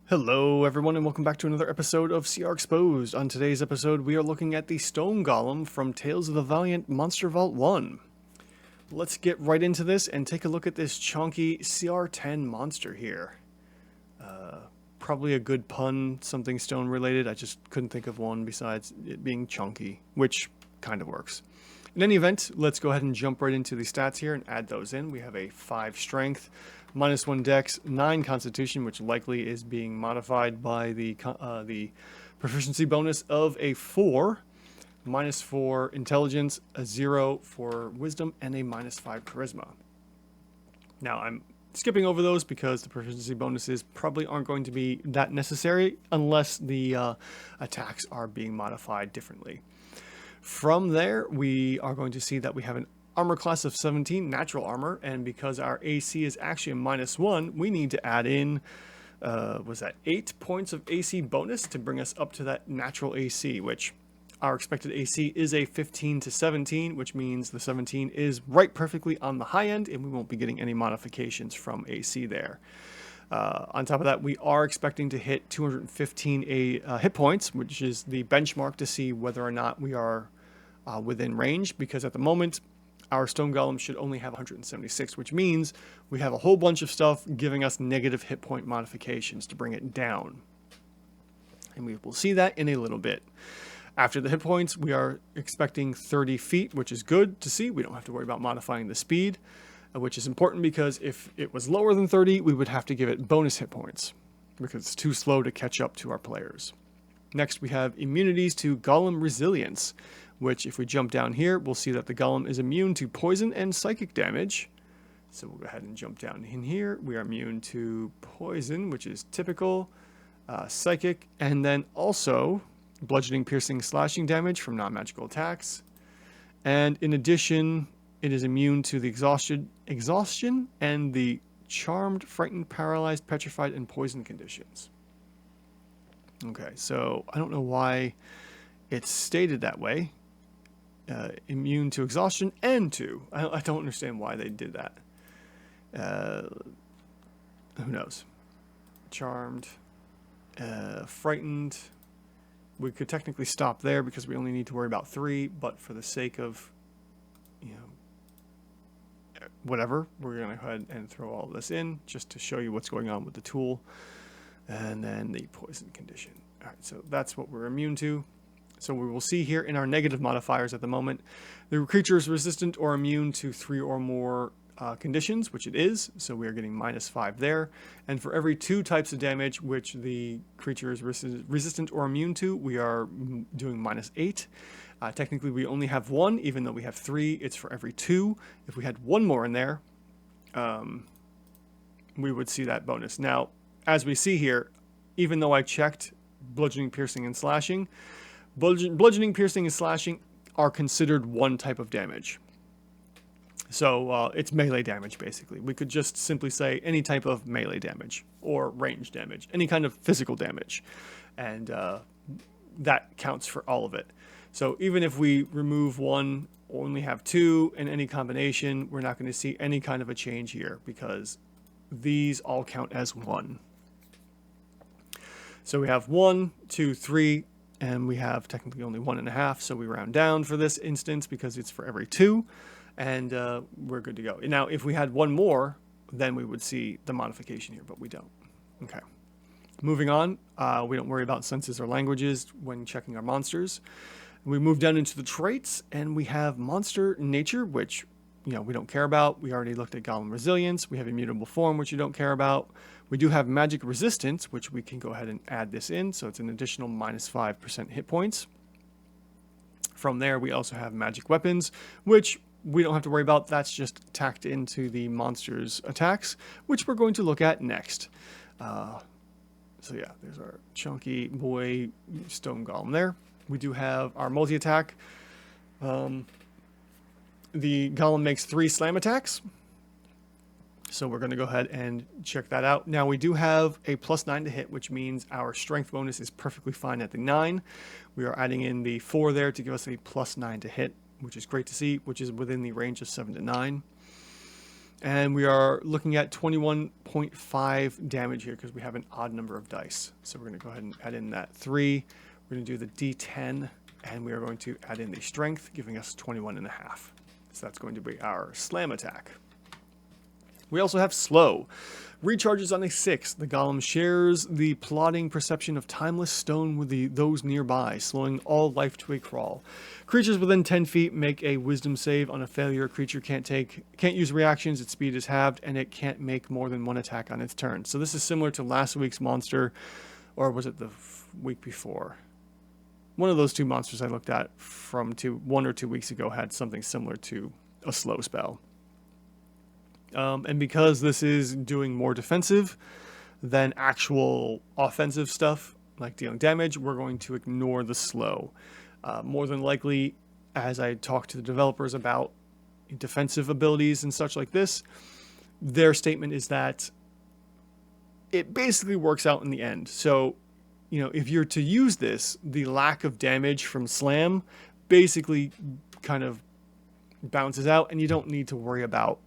Hello everyone and welcome back to another episode of CR Exposed. On today's episode we are looking at the Stone Golem from Tales of the Valiant Monster Vault 1. Let's get right into this and take a look at this chunky CR10 monster here. Probably a good pun, something stone related. I just couldn't think of one besides it being chunky, which kind of works. In any event, let's go ahead and jump right into the stats here and add those in. We have a 5 strength, -1 dex, 9 constitution, which likely is being modified by the proficiency bonus of a 4, -4 intelligence, a 0 for wisdom, and a -5 charisma. Now I'm skipping over those because the proficiency bonuses probably aren't going to be that necessary unless the attacks are being modified differently. From there, we are going to see that we have an armor class of 17, natural armor, and because our AC is actually a -1, we need to add in, was that 8 points of AC bonus to bring us up to that natural AC, which our expected AC is a 15 to 17, which means the 17 is right perfectly on the high end, and we won't be getting any modifications from AC there. On top of that, we are expecting to hit 215 hit points, which is the benchmark to see whether or not we are within range, because at the moment, our Stone Golem should only have 176, which means we have a whole bunch of stuff giving us negative hit point modifications to bring it down. And we will see that in a little bit. After the hit points, we are expecting 30 feet, which is good to see. We don't have to worry about modifying the speed, which is important because if it was lower than 30, we would have to give it bonus hit points because it's too slow to catch up to our players. Next, we have immunities to Golem Resilience, which if we jump down here, we'll see that the Golem is immune to poison and psychic damage. So we'll go ahead and jump down in here. We are immune to poison, which is typical, psychic, and then also bludgeoning, piercing, slashing damage from non-magical attacks. And in addition, it is immune to the exhaustion and the charmed, frightened, paralyzed, petrified, and poisoned conditions. Okay, so I don't know why it's stated that way. Immune to exhaustion and to. I don't understand why they did that. Who knows? Charmed, frightened. We could technically stop there because we only need to worry about 3, but for the sake of, whatever, we're going to go ahead and throw all this in just to show you what's going on with the tool. And then the poison condition. All right, so that's what we're immune to. So we will see here in our negative modifiers at the moment, the creature is resistant or immune to 3 or more conditions, which it is. So we are getting -5 there. And for every 2 types of damage, which the creature is resistant or immune to, we are doing -8. Technically, we only have 1, even though we have 3. It's for every 2. If we had 1 more in there, we would see that bonus. Now, as we see here, even though I checked bludgeoning, piercing, and slashing, bludgeoning, piercing, and slashing are considered one type of damage. So it's melee damage, basically. We could just simply say any type of melee damage or range damage, any kind of physical damage. And that counts for all of it. So even if we remove 1, only have 2 in any combination, we're not going to see any kind of a change here because these all count as 1. So we have 1, 2, 3, and we have technically only 1.5, so we round down for this instance because it's for every 2, and we're good to go. Now, if we had 1 more, then we would see the modification here, but we don't. Okay. Moving on, we don't worry about senses or languages when checking our monsters. We move down into the traits, and we have Monster Nature, which we don't care about. We already looked at Golem Resilience. We have Immutable Form, which you don't care about. We do have Magic Resistance, which we can go ahead and add this in, so it's an additional -5% hit points. From there, we also have Magic Weapons, which we don't have to worry about. That's just tacked into the monster's attacks, which we're going to look at next. So yeah, there's our chunky boy Stone Golem there. We do have our multi-attack. The Golem makes 3 slam attacks. So we're going to go ahead and check that out. Now we do have a +9 to hit, which means our strength bonus is perfectly fine at the 9. We are adding in the 4 there to give us a +9 to hit, which is great to see, which is within the range of 7 to 9. And we are looking at 21.5 damage here because we have an odd number of dice. So we're going to go ahead and add in that 3. We're going to do the D10, and we are going to add in the strength, giving us 21.5. So that's going to be our slam attack. We also have slow. Recharges on a 6. The golem shares the plodding perception of timeless stone with those nearby, slowing all life to a crawl. Creatures within 10 feet make a wisdom save. On a failure, a creature can't use reactions, its speed is halved, and it can't make more than 1 attack on its turn. So this is similar to last week's monster, or was it the week before? One of those 2 monsters I looked at from 1 or 2 weeks ago had something similar to a slow spell. And because this is doing more defensive than actual offensive stuff, like dealing damage, we're going to ignore the slow. More than likely, as I talk to the developers about defensive abilities and such like this, their statement is that it basically works out in the end. So, if you're to use this, the lack of damage from slam basically kind of bounces out, and you don't need to worry about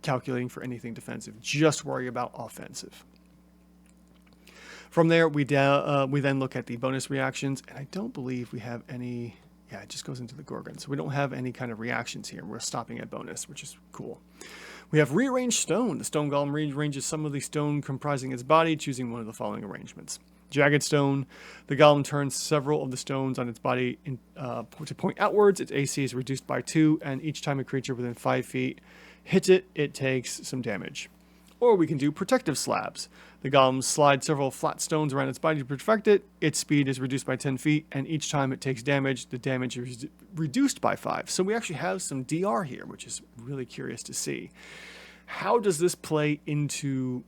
calculating for anything defensive. Just worry about offensive. From there, we then look at the bonus reactions, and I don't believe we have any. Yeah, it just goes into the Gorgon, so we don't have any kind of reactions here. We're stopping at bonus, which is cool. We have rearranged stone. The stone golem rearranges some of the stone comprising its body, choosing one of the following arrangements. Jagged stone. The golem turns several of the stones on its body to point outwards. Its AC is reduced by 2, and each time a creature within 5 feet hits it, it takes some damage. Or we can do protective slabs. The golem slides several flat stones around its body to protect it. Its speed is reduced by 10 feet, and each time it takes damage, the damage is reduced by 5. So we actually have some DR here, which is really curious to see. How does this play into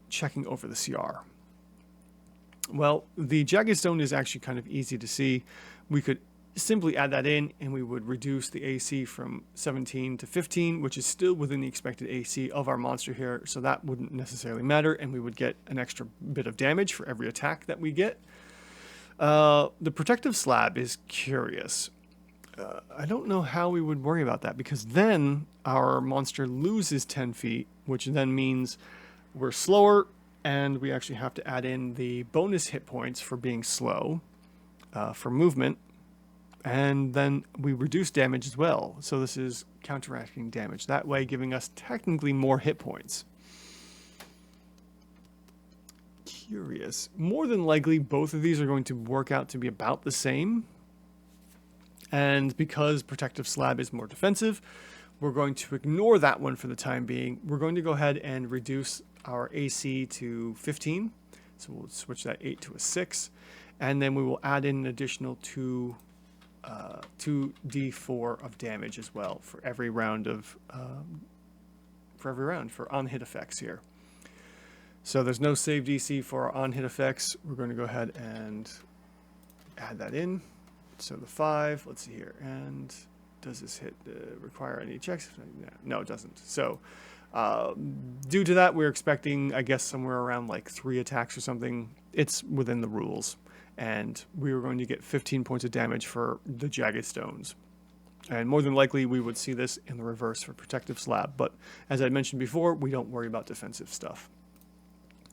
checking over the CR? Well, the jagged stone is actually kind of easy to see. We could simply add that in, and we would reduce the AC from 17 to 15, which is still within the expected AC of our monster here, so that wouldn't necessarily matter, and we would get an extra bit of damage for every attack that we get. The protective slab is curious. I don't know how we would worry about that, because then our monster loses 10 feet, which then means we're slower, and we actually have to add in the bonus hit points for being slow, for movement, and then we reduce damage as well. So this is counteracting damage. That way giving us technically more hit points. Curious. More than likely, both of these are going to work out to be about the same. And because protective slab is more defensive, we're going to ignore that one for the time being. We're going to go ahead and reduce our AC to 15. So we'll switch that 8 to a 6. And then we will add in an additional 2d4 of damage as well for every round of for on-hit effects here. So there's no save DC for our on-hit effects. We're going to go ahead and add that in. So the 5, let's see here, and does this hit require any checks? No, it doesn't. So due to that, we're expecting, I guess, somewhere around like 3 attacks or something. It's within the rules. And we were going to get 15 points of damage for the jagged stones. And more than likely, we would see this in the reverse for protective slab. But as I mentioned before, we don't worry about defensive stuff.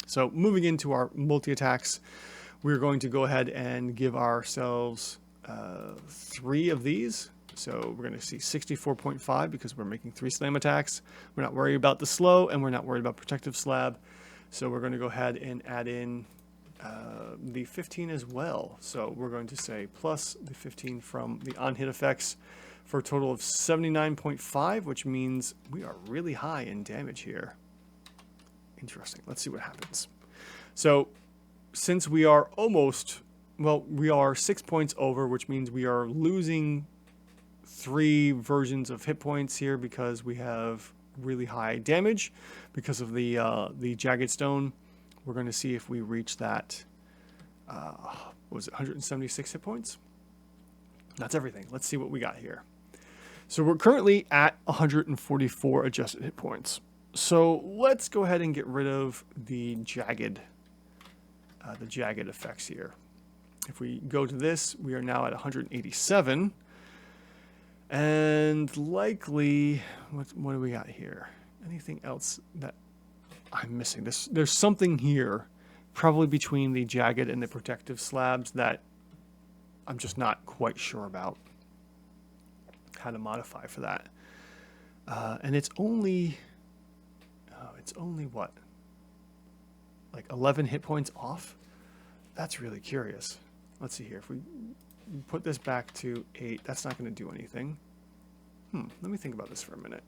So moving into our multi-attacks, we're going to go ahead and give ourselves 3 of these. So we're going to see 64.5 because we're making 3 slam attacks. We're not worried about the slow, and we're not worried about protective slab. So we're going to go ahead and add in the 15 as well. So we're going to say plus the 15 from the on-hit effects for a total of 79.5, which means we are really high in damage here. Interesting. Let's see what happens. So since we are we are 6 points over, which means we are losing 3 versions of hit points here because we have really high damage because of the jagged stone. We're going to see if we reach that, what was it, 176 hit points? That's everything. Let's see what we got here. So we're currently at 144 adjusted hit points. So let's go ahead and get rid of the jagged effects here. If we go to this, we are now at 187. And likely, what do we got here? anything else that I'm missing? There's something here, probably between the jagged and the protective slabs, that I'm just not quite sure about how to modify for that. And it's only what? Like 11 hit points off? That's really curious. Let's see here. If we put this back to 8, that's not going to do anything. Let me think about this for a minute.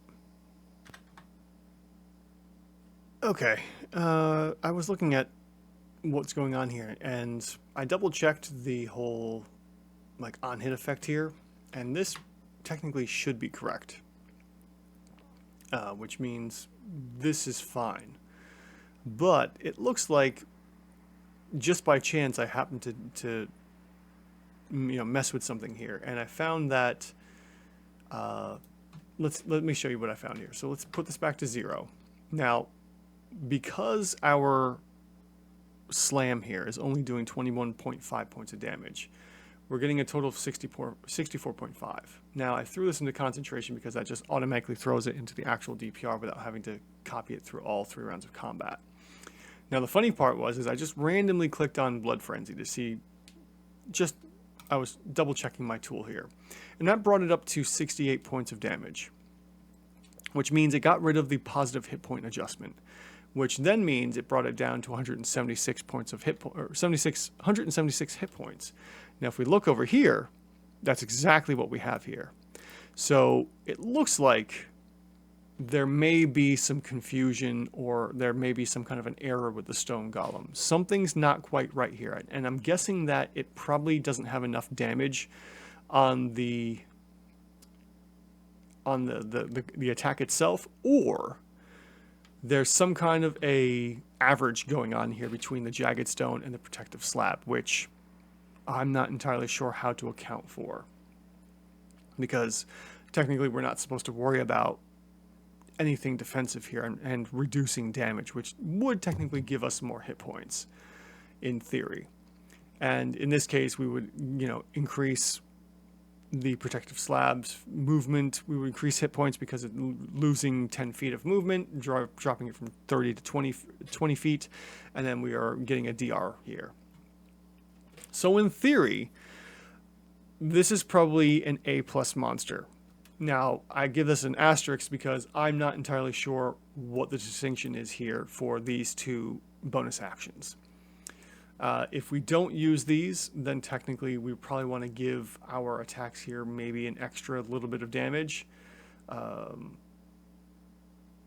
Okay. I was looking at what's going on here, and I double-checked the whole like on-hit effect here, and this technically should be correct. Which means this is fine. But it looks like just by chance I happened to mess with something here, and I found that let me show you what I found here. So let's put this back to 0. Now, because our slam here is only doing 21.5 points of damage, we're getting a total of 64.5. Now, I threw this into concentration because that just automatically throws it into the actual DPR without having to copy it through all 3 rounds of combat. Now, the funny part is I just randomly clicked on Blood Frenzy to see, I was double checking my tool here, and that brought it up to 68 points of damage, which means it got rid of the positive hit point adjustment, which then means it brought it down to 176 points of 176 hit points. Now, if we look over here, that's exactly what we have here. So it looks like there may be some confusion, or there may be some kind of an error with the Stone Golem. Something's not quite right here, and I'm guessing that it probably doesn't have enough damage on the attack itself, or there's some kind of a average going on here between the jagged stone and the protective slab, which I'm not entirely sure how to account for, because technically we're not supposed to worry about anything defensive here and reducing damage, which would technically give us more hit points in theory. And in this case, we would increase the protective slab's movement. We would increase hit points because of losing 10 feet of movement, dropping it from 30 to 20 feet, and then we are getting a DR here. So in theory, this is probably an A+ monster. Now, I give this an asterisk because I'm not entirely sure what the distinction is here for these 2 bonus actions. If we don't use these, then technically we probably want to give our attacks here maybe an extra little bit of damage.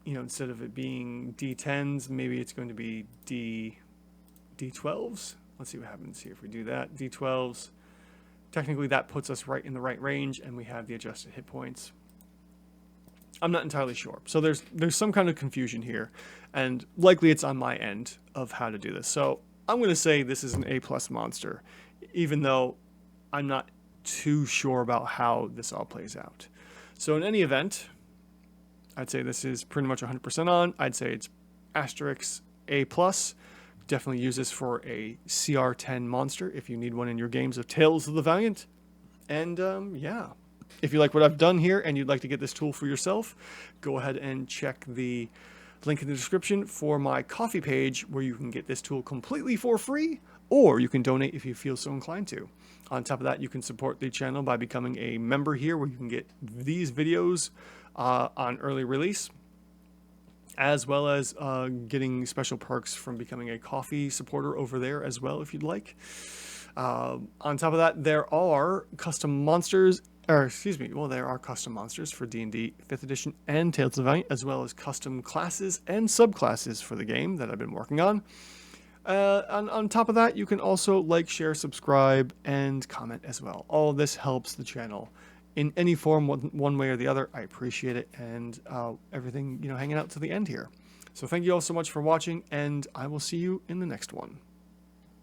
Instead of it being D10s, maybe it's going to be D12s. Let's see what happens here if we do that. D12s. Technically, that puts us right in the right range, and we have the adjusted hit points. I'm not entirely sure. So there's some kind of confusion here, and likely it's on my end of how to do this. So I'm going to say this is an A+ monster, even though I'm not too sure about how this all plays out. So in any event, I'd say this is pretty much 100% on. I'd say it's asterisk A+. Definitely use this for a CR10 monster if you need one in your games of Tales of the Valiant. And yeah, if you like what I've done here and you'd like to get this tool for yourself, go ahead and check the link in the description for my Ko-fi page, where you can get this tool completely for free, or you can donate if you feel so inclined to. On top of that, you can support the channel by becoming a member here, where you can get these videos on early release, as well as getting special perks from becoming a Ko-fi supporter over there as well, if you'd like. On top of that, there are custom monsters, there are custom monsters for D&D 5th edition and Tales of the Valiant, as well as custom classes and subclasses for the game that I've been working on. On top of that, you can also like, share, subscribe, and comment as well. All of this helps the channel in any form, one way or the other. I appreciate it, and everything hanging out to the end here. So thank you all so much for watching, and I will see you in the next one.